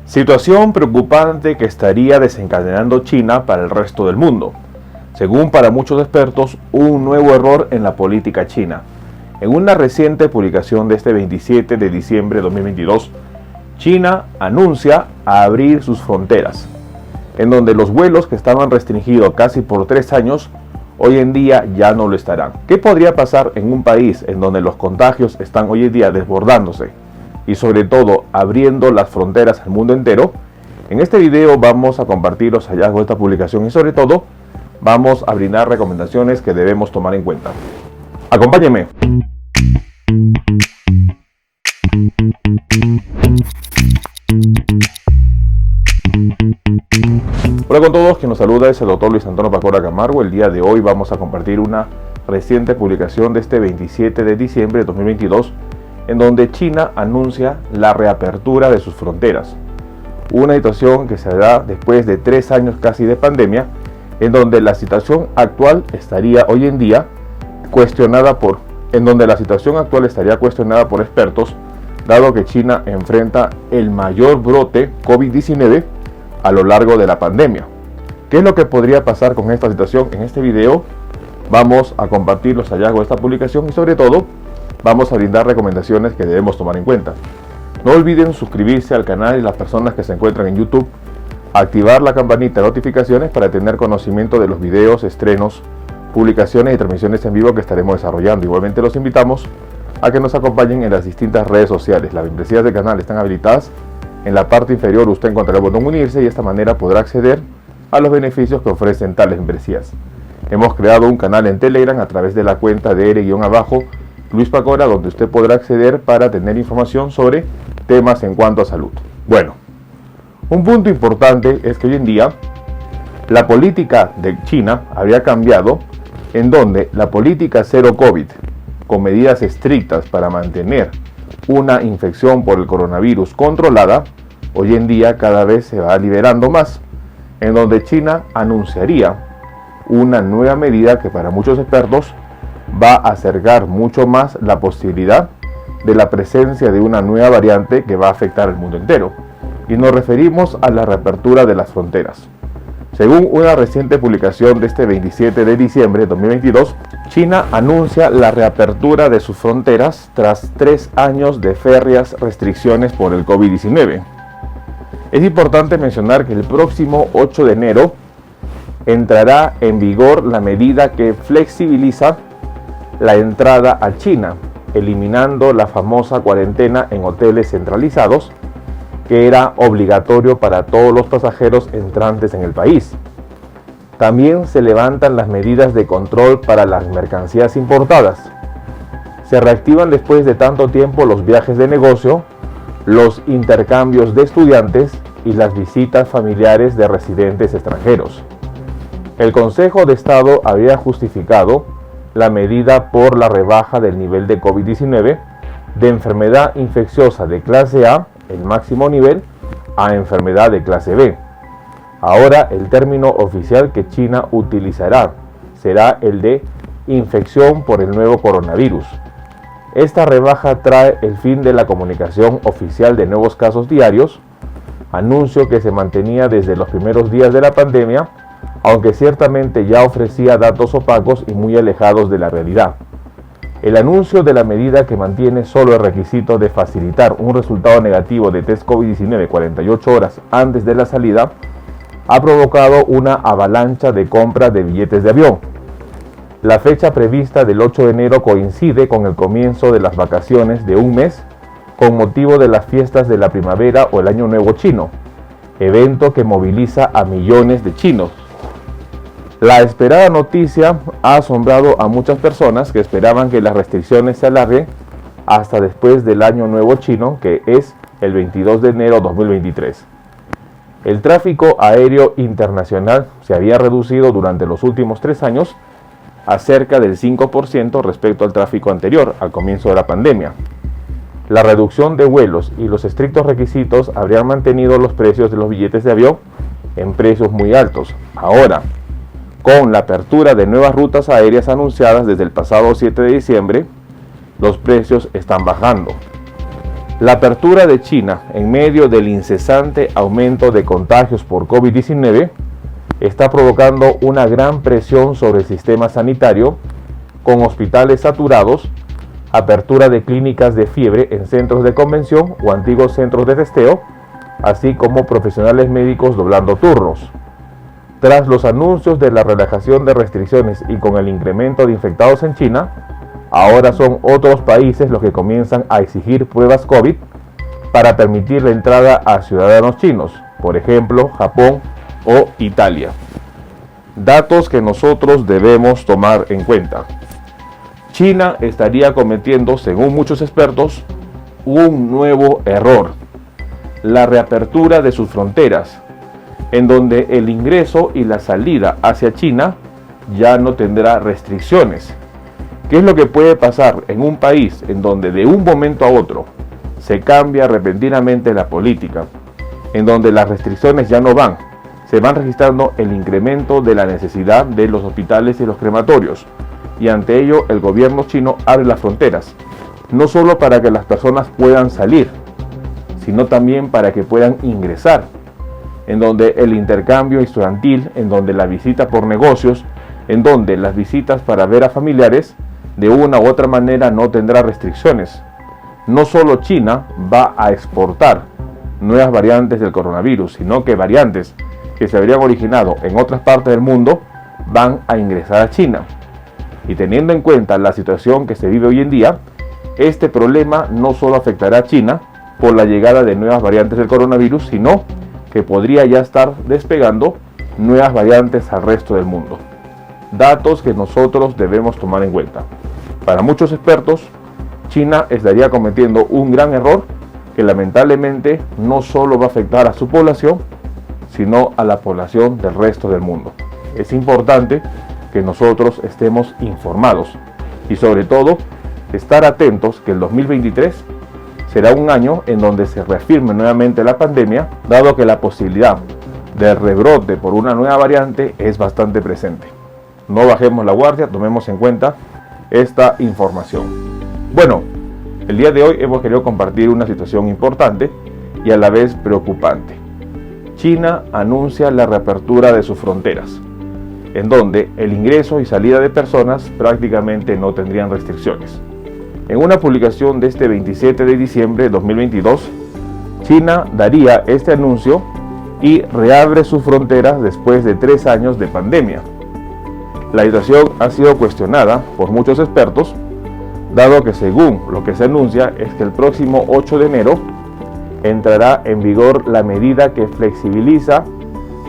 Situación preocupante que estaría desencadenando China para el resto del mundo. Según para muchos expertos, un nuevo error en la política china. En una reciente publicación de este 27 de diciembre de 2022, China anuncia abrir sus fronteras, en donde los vuelos que estaban restringidos casi por 3 años, hoy en día ya no lo estarán. ¿Qué podría pasar en un país en donde los contagios están hoy en día desbordándose y sobre todo abriendo las fronteras al mundo entero? En este video vamos a compartir los hallazgos de esta publicación y sobre todo vamos a brindar recomendaciones que debemos tomar en cuenta. Acompáñenme. Hola con todos, quien nos saluda es el doctor Luis Antonio Pacora Camargo. El día de hoy vamos a compartir una reciente publicación de este 27 de diciembre de 2022 en donde China anuncia la reapertura de sus fronteras. Una situación que se da después de 3 años casi de pandemia, en donde la situación actual estaría hoy en día cuestionada por expertos, dado que China enfrenta el mayor brote COVID-19 a lo largo de la pandemia. ¿Qué es lo que podría pasar con esta situación? En este video vamos a compartir los hallazgos de esta publicación y sobre todo vamos a brindar recomendaciones que debemos tomar en cuenta. No olviden suscribirse al canal y las personas que se encuentran en YouTube, activar la campanita de notificaciones para tener conocimiento de los videos, estrenos, publicaciones y transmisiones en vivo que estaremos desarrollando. Igualmente los invitamos a que nos acompañen en las distintas redes sociales. Las membresías del canal están habilitadas. En la parte inferior usted encontrará el botón unirse y de esta manera podrá acceder a los beneficios que ofrecen tales membresías. Hemos creado un canal en Telegram a través de la cuenta de R_ Luis Pacora, donde usted podrá acceder para tener información sobre temas en cuanto a salud. Bueno, un punto importante es que hoy en día la política de China habría cambiado, en donde la política cero COVID, con medidas estrictas para mantener una infección por el coronavirus controlada, hoy en día cada vez se va liberando más, en donde China anunciaría una nueva medida que para muchos expertos va a acercar mucho más la posibilidad de la presencia de una nueva variante que va a afectar al mundo entero. Y nos referimos a la reapertura de las fronteras. Según una reciente publicación de este 27 de diciembre de 2022, China anuncia la reapertura de sus fronteras tras 3 años de férreas restricciones por el COVID-19. Es importante mencionar que el próximo 8 de enero entrará en vigor la medida que flexibiliza la entrada a China, eliminando la famosa cuarentena en hoteles centralizados, que era obligatorio para todos los pasajeros entrantes en el país. También se levantan las medidas de control para las mercancías importadas. Se reactivan después de tanto tiempo los viajes de negocio, los intercambios de estudiantes y las visitas familiares de residentes extranjeros. El Consejo de Estado había justificado la medida por la rebaja del nivel de COVID-19 de enfermedad infecciosa de clase A, el máximo nivel, a enfermedad de clase B. Ahora el término oficial que China utilizará será el de infección por el nuevo coronavirus. Esta rebaja trae el fin de la comunicación oficial de nuevos casos diarios, anuncio que se mantenía desde los primeros días de la pandemia, aunque ciertamente ya ofrecía datos opacos y muy alejados de la realidad. El anuncio de la medida, que mantiene solo el requisito de facilitar un resultado negativo de test COVID-19 48 horas antes de la salida, ha provocado una avalancha de compra de billetes de avión. La fecha prevista del 8 de enero coincide con el comienzo de las vacaciones de un mes con motivo de las fiestas de la primavera o el Año Nuevo chino, evento que moviliza a millones de chinos. La esperada noticia ha asombrado a muchas personas que esperaban que las restricciones se alarguen hasta después del Año Nuevo chino, que es el 22 de enero de 2023. El tráfico aéreo internacional se había reducido durante los últimos 3 años a cerca del 5% respecto al tráfico anterior, al comienzo de la pandemia. La reducción de vuelos y los estrictos requisitos habrían mantenido los precios de los billetes de avión en precios muy altos. Ahora, con la apertura de nuevas rutas aéreas anunciadas desde el pasado 7 de diciembre, los precios están bajando. La apertura de China en medio del incesante aumento de contagios por COVID-19 está provocando una gran presión sobre el sistema sanitario, con hospitales saturados, apertura de clínicas de fiebre en centros de convención o antiguos centros de testeo, así como profesionales médicos doblando turnos. Tras los anuncios de la relajación de restricciones y con el incremento de infectados en China, ahora son otros países los que comienzan a exigir pruebas COVID para permitir la entrada a ciudadanos chinos, por ejemplo, Japón o Italia. Datos que nosotros debemos tomar en cuenta. China estaría cometiendo, según muchos expertos, un nuevo error: la reapertura de sus fronteras, en donde el ingreso y la salida hacia China ya no tendrá restricciones. ¿Qué es lo que puede pasar en un país en donde de un momento a otro se cambia repentinamente la política, en donde las restricciones ya no van? Se van registrando el incremento de la necesidad de los hospitales y los crematorios, y ante ello el gobierno chino abre las fronteras, no solo para que las personas puedan salir, sino también para que puedan ingresar, en donde el intercambio estudiantil, en donde la visita por negocios, en donde las visitas para ver a familiares, de una u otra manera no tendrá restricciones. No solo China va a exportar nuevas variantes del coronavirus, sino que variantes que se habrían originado en otras partes del mundo van a ingresar a China. Y teniendo en cuenta la situación que se vive hoy en día, este problema no solo afectará a China por la llegada de nuevas variantes del coronavirus, sino que podría ya estar despegando nuevas variantes al resto del mundo. Datos que nosotros debemos tomar en cuenta. Para muchos expertos, China estaría cometiendo un gran error que lamentablemente no solo va a afectar a su población, sino a la población del resto del mundo. Es importante que nosotros estemos informados y sobre todo estar atentos que el 2023 será un año en donde se reafirme nuevamente la pandemia, dado que la posibilidad de rebrote por una nueva variante es bastante presente. No bajemos la guardia, tomemos en cuenta esta información. Bueno, el día de hoy hemos querido compartir una situación importante y a la vez preocupante. China anuncia la reapertura de sus fronteras, en donde el ingreso y salida de personas prácticamente no tendrían restricciones. En una publicación de este 27 de diciembre de 2022, China daría este anuncio y reabre sus fronteras después de 3 años de pandemia. La situación ha sido cuestionada por muchos expertos, dado que según lo que se anuncia es que el próximo 8 de enero entrará en vigor la medida que flexibiliza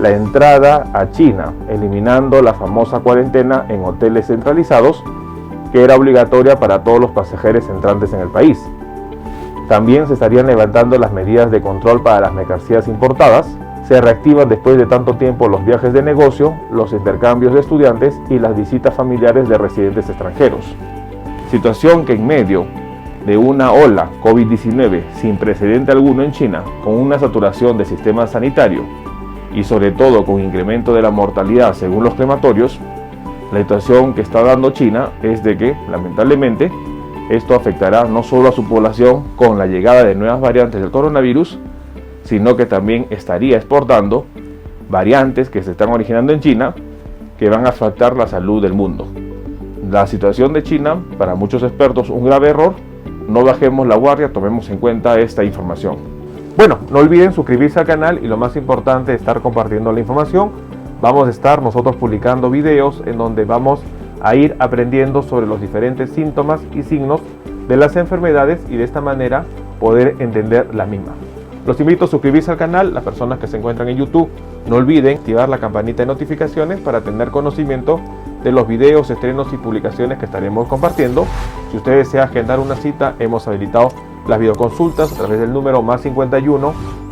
la entrada a China, eliminando la famosa cuarentena en hoteles centralizados, que era obligatoria para todos los pasajeros entrantes en el país. También se estarían levantando las medidas de control para las mercancías importadas. Se reactivan después de tanto tiempo los viajes de negocio, los intercambios de estudiantes y las visitas familiares de residentes extranjeros. Situación que en medio de una ola COVID-19 sin precedente alguno en China, con una saturación del sistema sanitario y sobre todo con incremento de la mortalidad según los crematorios, la situación que está dando China es de que, lamentablemente, esto afectará no solo a su población con la llegada de nuevas variantes del coronavirus, sino que también estaría exportando variantes que se están originando en China que van a afectar la salud del mundo. La situación de China, para muchos expertos, un grave error. No bajemos la guardia, tomemos en cuenta esta información. Bueno, no olviden suscribirse al canal y lo más importante, estar compartiendo la información. Vamos a estar nosotros publicando videos en donde vamos a ir aprendiendo sobre los diferentes síntomas y signos de las enfermedades y de esta manera poder entender las mismas. Los invito a suscribirse al canal. Las personas que se encuentran en YouTube, no olviden activar la campanita de notificaciones para tener conocimiento de los videos, estrenos y publicaciones que estaremos compartiendo. Si usted desea agendar una cita, hemos habilitado las videoconsultas a través del número +51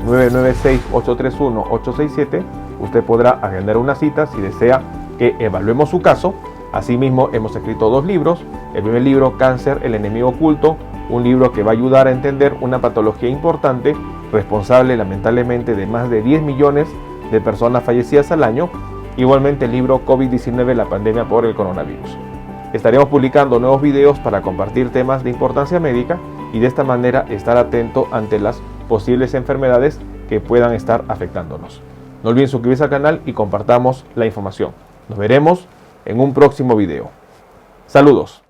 996 831 867. Usted podrá agendar una cita si desea que evaluemos su caso. Asimismo, hemos escrito 2 libros. El primer libro, Cáncer, el enemigo oculto, un libro que va a ayudar a entender una patología importante, responsable lamentablemente de más de 10 millones de personas fallecidas al año. Igualmente el libro COVID-19, la pandemia por el coronavirus. Estaremos publicando nuevos videos para compartir temas de importancia médica y de esta manera estar atento ante las posibles enfermedades que puedan estar afectándonos. No olviden suscribirse al canal y compartamos la información. Nos veremos en un próximo video. Saludos.